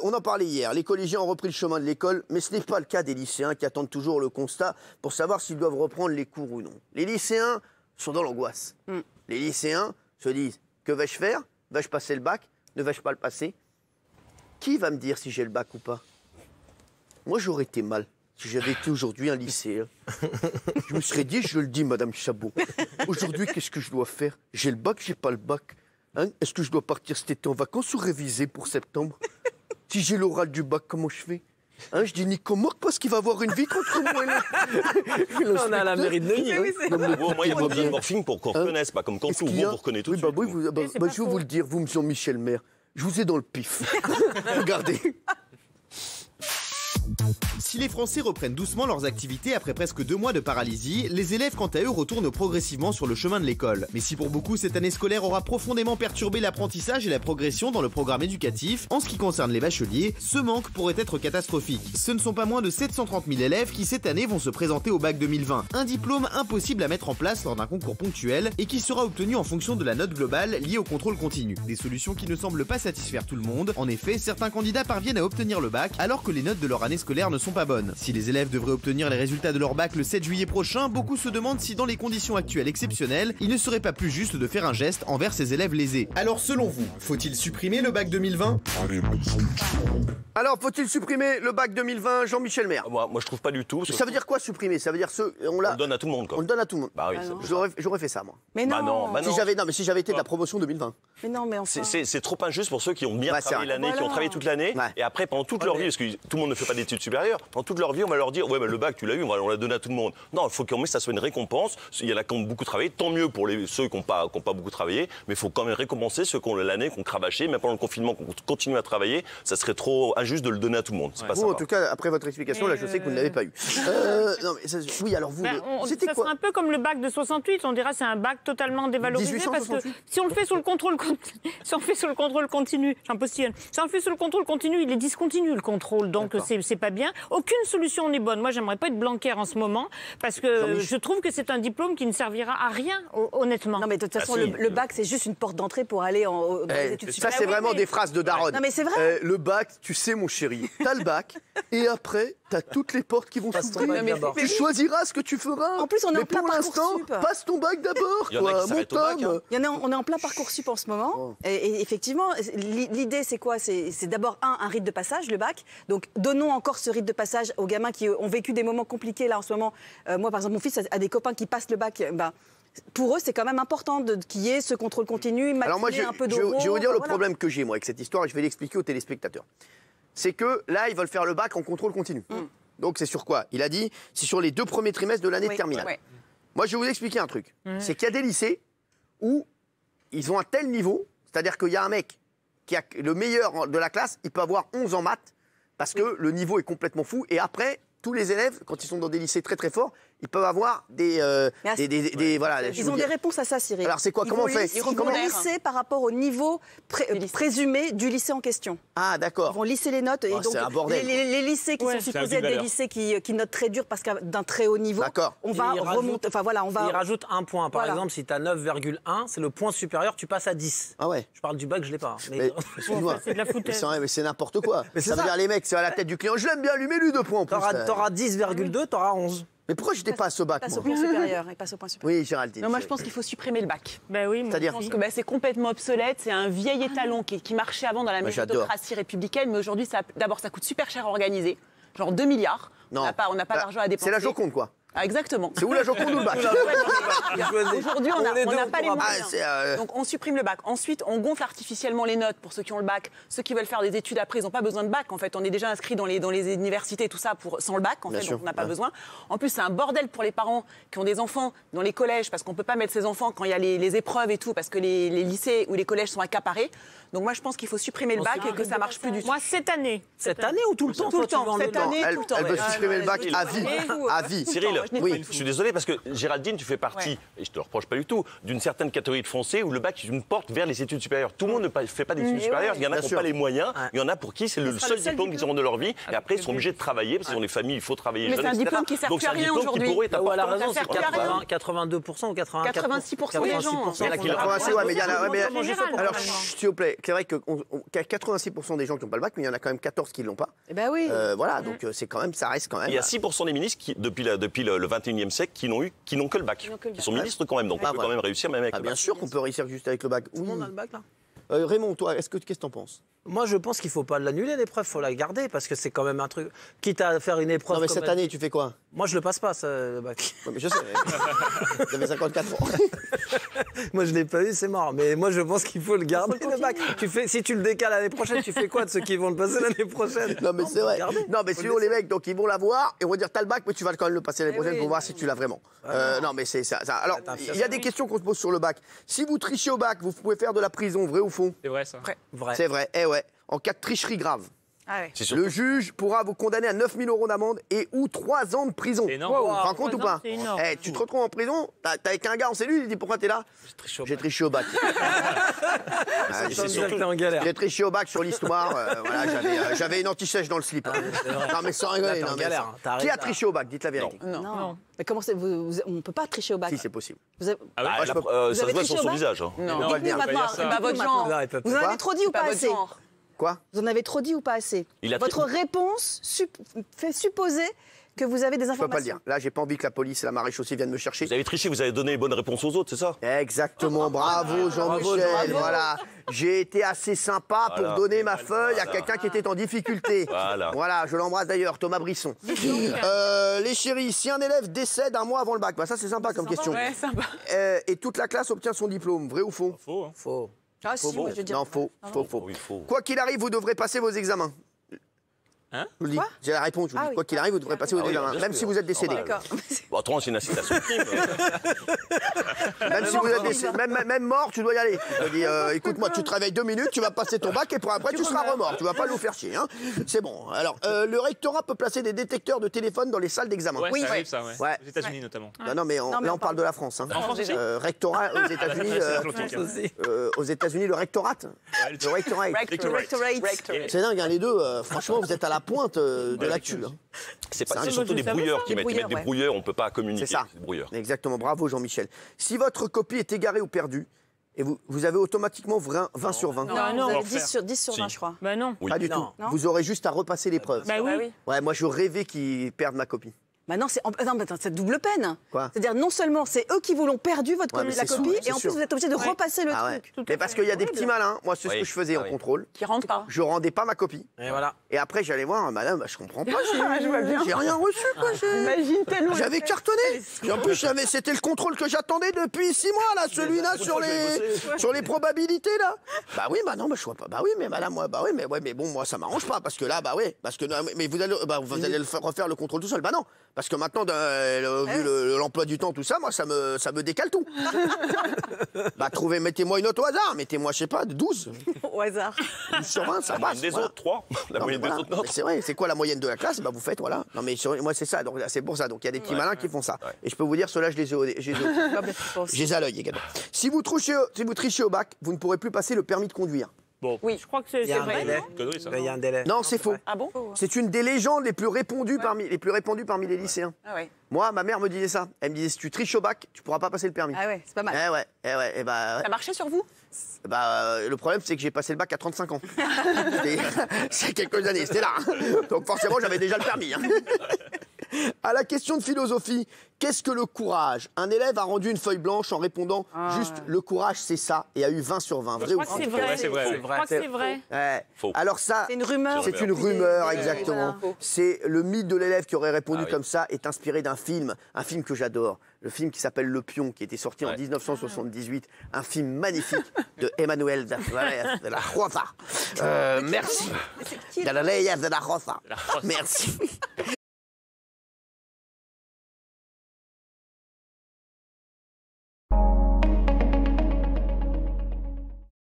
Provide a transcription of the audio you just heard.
on en parlait hier. Les collégiens ont repris le chemin de l'école, mais ce n'est pas le cas des lycéens qui attendent toujours le constat pour savoir s'ils doivent reprendre les cours ou non. Les lycéens sont dans l'angoisse. Les lycéens se disent, que vais-je faire? Vais-je passer le bac? Ne vais-je pas le passer? Qui va me dire si j'ai le bac ou pas? Moi, j'aurais été mal si j'avais été aujourd'hui un lycéen. Je me serais dit, je le dis, Madame Chabot, aujourd'hui, qu'est-ce que je dois faire? J'ai le bac, j'ai pas le bac. Hein? Est-ce que je dois partir cet été en vacances ou réviser pour septembre? Si j'ai l'oral du bac, comment je fais? Hein, je dis Nico Mork parce qu'il va avoir une vie contre moi. On est à la mairie de Neuilly. Moi, il y a besoin de morphine pour qu'on reconnaisse, pas comme quand tout vous reconnaît tout de suite. Oui, je vais vous le dire, vous, monsieur Michel Maire, je vous ai dans le pif. Regardez. Si les Français reprennent doucement leurs activités après presque 2 mois de paralysie, les élèves quant à eux retournent progressivement sur le chemin de l'école. Mais si pour beaucoup cette année scolaire aura profondément perturbé l'apprentissage et la progression dans le programme éducatif, en ce qui concerne les bacheliers, ce manque pourrait être catastrophique. Ce ne sont pas moins de 730 000 élèves qui cette année vont se présenter au bac 2020. Un diplôme impossible à mettre en place lors d'un concours ponctuel et qui sera obtenu en fonction de la note globale liée au contrôle continu. Des solutions qui ne semblent pas satisfaire tout le monde. En effet, certains candidats parviennent à obtenir le bac alors que les notes de leur année scolaire ne sont pas bonnes. Si les élèves devraient obtenir les résultats de leur bac le 7 juillet prochain, beaucoup se demandent si dans les conditions actuelles exceptionnelles, il ne serait pas plus juste de faire un geste envers ces élèves lésés. Alors selon vous, faut-il supprimer le bac 2020? Alors, faut-il supprimer le bac 2020, Jean-Michel Maire? Moi, je trouve pas du tout. Ça veut dire quoi supprimer? Ça veut dire on le donne à tout le monde, quoi. On le donne à tout le monde. Bah oui. J'aurais fait ça, moi. Mais non. Si j'avais été de la promotion 2020. Mais non, mais enfin... C'est trop injuste pour ceux qui ont bien travaillé l'année, qui ont travaillé toute l'année, et après, pendant toute leur vie, parce que tout le monde ne fait pas d'études supérieures, pendant toute leur vie, on va leur dire, ouais, bah, le bac, tu l'as eu, on l'a donné à tout le monde. Non, il faut quand même que ça soit une récompense. Il y en a qui ont beaucoup travaillé, tant mieux pour ceux qui n'ont pas beaucoup travaillé, mais il faut quand même récompenser ceux qui ont l'année, qui ont cravaché, même pendant le confinement, qui ont continué à travailler. Ça serait trop injuste de le donner à tout le monde. Vous, en tout cas, après votre explication, là, je sais que vous ne l'avez pas eu. Non, mais oui, alors vous, c'était quoi? Ça sera un peu comme le bac de 68. On dira c'est un bac totalement dévalorisé parce que si on le fait sous le contrôle continu, j'en postillonne. Si on le fait sous le contrôle continu, il est discontinu le contrôle, donc c'est pas bien. Aucune solution n'est bonne. Moi, j'aimerais pas être Blanquer en ce moment parce que je trouve que c'est un diplôme qui ne servira à rien, honnêtement. Non, mais de toute façon, le bac, c'est juste une porte d'entrée pour aller dans les études supérieures. Ça, c'est vraiment des phrases de daronne. Non, mais c'est vrai. Le bac, tu sais, mon chéri, t'as le bac et après, t'as toutes les portes qui vont s'ouvrir. Tu choisiras ce que tu feras. En plus, on est en plein pour l'instant, passe ton bac d'abord. Mon Tom. On est en plein Parcoursup en ce moment. Et effectivement, l'idée, c'est quoi? C'est d'abord un rite de passage, le bac. Donc, donnons encore ce rite de passage aux gamins qui ont vécu des moments compliqués là en ce moment. Moi, par exemple, mon fils a des copains qui passent le bac. Pour eux, c'est quand même important qu'il y ait ce contrôle continu, alors moi, un peu d'euro. Je vais vous dire le problème que j'ai, moi, avec cette histoire, et je vais l'expliquer aux téléspectateurs. C'est que là, ils veulent faire le bac en contrôle continu. Donc, c'est sur quoi? Il a dit, c'est sur les 2 premiers trimestres de l'année de terminale. Ouais. Moi, je vais vous expliquer un truc. C'est qu'il y a des lycées où ils ont un tel niveau, c'est-à-dire qu'il y a un mec qui a le meilleur de la classe, il peut avoir 11 en maths, parce que le niveau est complètement fou, et après... Tous les élèves, quand ils sont dans des lycées très très forts, ils peuvent avoir voilà. Ils ont des réponses à ça, Cyril. Alors c'est quoi? Comment on fait? Ils vont lisser par rapport au niveau présumé du lycée en question. Ah d'accord. Ils vont lisser les notes et donc un bordel, les lycées qui sont supposés être des lycées qui notent très dur parce que d'un très haut niveau. On va remonter. Enfin voilà, on va. Il rajoute un point. Par exemple, si tu as 9,1, c'est le point supérieur, tu passes à 10. Ah ouais. Je parle du bac, je l'ai pas. Mais c'est de la foutaise. Mais c'est n'importe quoi. Ça veut dire les mecs, c'est à la tête du client. Je l'aime bien, lui, mets-lui 2 points en plus. T'auras 10,2, t'auras 11. Mais pourquoi je n'étais pas à ce bac? Passe au point supérieur. Oui, Géraldine. Non, moi je pense qu'il faut supprimer le bac. Oui, c'est-à-dire je pense que c'est complètement obsolète. C'est un vieil étalon qui marchait avant dans la méritocratie républicaine, mais aujourd'hui, d'abord, ça coûte super cher à organiser, genre 2 milliards. Non. On n'a pas d'argent à dépenser. C'est la Joconde, quoi. Ah, exactement. C'est où la Joconde ou le bac? Aujourd'hui, on n'a pas les moyens. Donc, on supprime le bac. Ensuite, on gonfle artificiellement les notes pour ceux qui ont le bac. Ceux qui veulent faire des études après, ils n'ont pas besoin de bac. En fait, on est déjà inscrit dans les universités, tout ça, sans le bac. En fait, donc on n'a pas besoin. En plus, c'est un bordel pour les parents qui ont des enfants dans les collèges, parce qu'on ne peut pas mettre ses enfants quand il y a les épreuves et tout, parce que les lycées ou les collèges sont accaparés. Donc, moi, je pense qu'il faut supprimer le bac et que ça ne marche plus du tout. Moi, cette année. Cette année ou tout le temps? Tout le temps. Cette année, tout le temps. Elle veut supprimer le bac à vie. À vie. Cyril, Je suis désolé parce que Géraldine, tu fais partie, et je te le reproche pas du tout, d'une certaine catégorie de Français où le bac est une porte vers les études supérieures. Tout le monde ne fait pas d'études supérieures. Il y en a qui n'ont pas les moyens. Il y en a pour qui c'est le seul diplôme qu'ils auront de leur vie. Et après, ils sont obligés de travailler parce qu'ils ont des familles, il faut travailler. Mais c'est un diplôme qui sert plus à rien aujourd'hui. Elle a raison, c'est 82% ou 84%. 86% des gens. 86, ouais, mais il y en a. Alors, s'il vous plaît, c'est vrai que 86% des gens qui n'ont pas le bac, mais il y en a quand même 14 qui ne l'ont pas. Eh ben oui. Voilà, donc c'est quand même, ça reste quand même. Il y a 6% des ministres qui, depuis le 21e siècle qui n'ont que le bac. Qui sont ministres quand même, donc on peut quand même réussir même avec le bac. Bien sûr qu'on peut réussir juste avec le bac. Tout le monde a le bac là. Raymond, toi, qu'est-ce que t'en penses? Moi, je pense qu'il ne faut pas l'annuler, l'épreuve, il faut la garder, parce que c'est quand même un truc... Quitte à faire une épreuve... Non, mais cette année, tu fais quoi? Moi, je le passe pas, ça, le bac. Ouais, mais je sais, j'avais 54 ans. Moi, je ne l'ai pas eu, c'est mort. Mais moi, je pense qu'il faut le garder, le bac. Si tu le décales l'année prochaine, tu fais quoi de ceux qui vont le passer l'année prochaine? Non, mais c'est vrai. Non, mais sinon, les mecs, donc, ils vont l'avoir, et on va dire, t'as le bac, mais tu vas quand même le passer l'année prochaine pour voir si tu l'as vraiment. Non, mais c'est ça. Alors, il y a des questions qu'on se pose sur le bac. Si vous trichez au bac, vous pouvez faire de la prison, vrai ou faux? C'est vrai, ça. Vrai. C'est vrai, ouais. En cas de tricherie grave. Ah ouais. Le juge pourra vous condamner à 9 000 € d'amende et ou 3 ans de prison. C'est énorme. Tu te rends compte ou pas? Tu te retrouves en prison, t'as avec un gars en cellule, il dit pourquoi t'es là? J'ai triché au bac. J'ai triché au bac sur l'histoire. Voilà, j'avais une anti-sèche dans le slip. Non mais sans rigoler. Qui a triché au bac? Dites la vérité. Non. Mais comment c'est on ne peut pas tricher au bac. Si c'est possible. Ça se voit sur son visage. Non. Dites-nous maintenant, votre genre. Vous en avez trop dit ou pas assez? Quoi? Vous en avez trop dit ou pas assez? Votre réponse fait supposer que vous avez des informations. Je peux pas le dire. Là, j'ai pas envie que la police et la maréchaussée viennent me chercher. Vous avez triché, vous avez donné les bonnes réponses aux autres, c'est ça? Exactement. Bravo, Jean-Michel. Voilà. J'ai été assez sympa pour donner ma feuille à quelqu'un qui était en difficulté. Voilà, je l'embrasse d'ailleurs, Thomas Brisson. Les chéris, si un élève décède un mois avant le bac, bah ça c'est sympa comme question. Ouais, sympa. Et toute la classe obtient son diplôme, vrai ou faux? Faux. Ah si, moi je veux dire. Non, faux. Quoi qu'il arrive, vous devrez passer vos examens. Hein? Je vous le dis. J'ai la réponse. Je vous dis, quoi qu'il arrive, vous devrez passer vos examens, même si vous êtes décédé. D'accord. Bon, autrement, c'est une incitation. Même si vous êtes décédé, même mort, tu dois y aller. Je dis, écoute-moi, tu te réveilles 2 minutes, tu vas passer ton bac et pour après tu seras remort. Tu vas pas nous faire chier. Hein. C'est bon. Alors, le rectorat peut placer des détecteurs de téléphone dans les salles d'examen. Ouais, ça arrive, ça, ouais. Aux États-Unis notamment. Non, mais là on parle de la France. Hein. En France aussi. Rectorat aux États-Unis. Aux États-Unis, le rectorat. Le rectorate. C'est dingue, hein, les deux. Franchement, vous êtes à la pointe de l'actu. Hein. C'est surtout des brouilleurs qui mettent des brouilleurs, on ne peut pas communiquer. C'est ça. Exactement, bravo Jean-Michel. Si votre copie est égarée ou perdue, et vous avez automatiquement 20 sur 20. Non, vous avez 10 sur 20, je crois. Bah non. Pas du tout. Vous aurez juste à repasser l'épreuve. Bah oui. Ouais, moi je rêvais qu'ils perdent ma copie. Bah non, c'est double peine. Quoi? C'est-à-dire non seulement c'est eux qui vous l'ont perdu la copie, et en plus vous êtes obligé de repasser le truc. Mais parce qu'il y a des petits malins. Moi, c'est ce que je faisais en contrôle. Qui rentrent pas. Je rendais pas ma copie. Et voilà. Et après, j'allais voir, madame, je comprends pas. Je vois bien. J'ai rien reçu, quoi. Imagine tellement. J'avais cartonné. Et en plus, c'était le contrôle que j'attendais depuis 6 mois, là, celui-là sur les probabilités, là. Bah oui, bah non, bah je vois pas. Bah oui, mais madame, moi, bah oui, mais bon, moi, ça m'arrange pas, parce que là, bah oui, parce que mais vous allez refaire le contrôle tout seul. Bah non, parce que maintenant, vu l'emploi du temps, tout ça, moi, ça me décale tout. Bah mettez-moi une note au hasard, mettez-moi, je sais pas, 12. Au hasard. 12 sur 20, ça passe. La moyenne des autres, 3. La moyenne des autres notes. C'est vrai, c'est quoi la moyenne de la classe? Bah vous faites, voilà. Non mais moi c'est ça, donc c'est pour ça. Donc il y a des petits malins qui font ça. Et je peux vous dire, ceux-là, je les ai à l'œil également. Si vous trichez au bac, vous ne pourrez plus passer le permis de conduire. Bon. Oui, je crois que c'est vrai. Il y a un délai. Non, c'est faux. Ah bon? C'est une des légendes les plus répandues parmi les lycéens. Ah ouais. Moi, ma mère me disait ça. Elle me disait, si tu triches au bac, tu pourras pas passer le permis. Ah ouais, c'est pas mal. Et bah, Ça marchait sur vous? le problème, c'est que j'ai passé le bac à 35 ans. C'est quelques années, c'était là. Donc forcément, j'avais déjà le permis. Hein. À la question de philosophie, qu'est-ce que le courage? Un élève a rendu une feuille blanche en répondant juste le courage, c'est ça, et a eu 20 sur 20. Vrai ou faux? C'est vrai. C'est vrai. Je crois que c'est vrai. Faux. Alors ça, c'est une rumeur. C'est une rumeur, exactement. C'est le mythe de l'élève qui aurait répondu comme ça est inspiré d'un film, un film que j'adore, le film qui s'appelle Le Pion, qui était sorti en 1978, un film magnifique de Emmanuel de la Rosa. Merci. De la Rosa. Merci.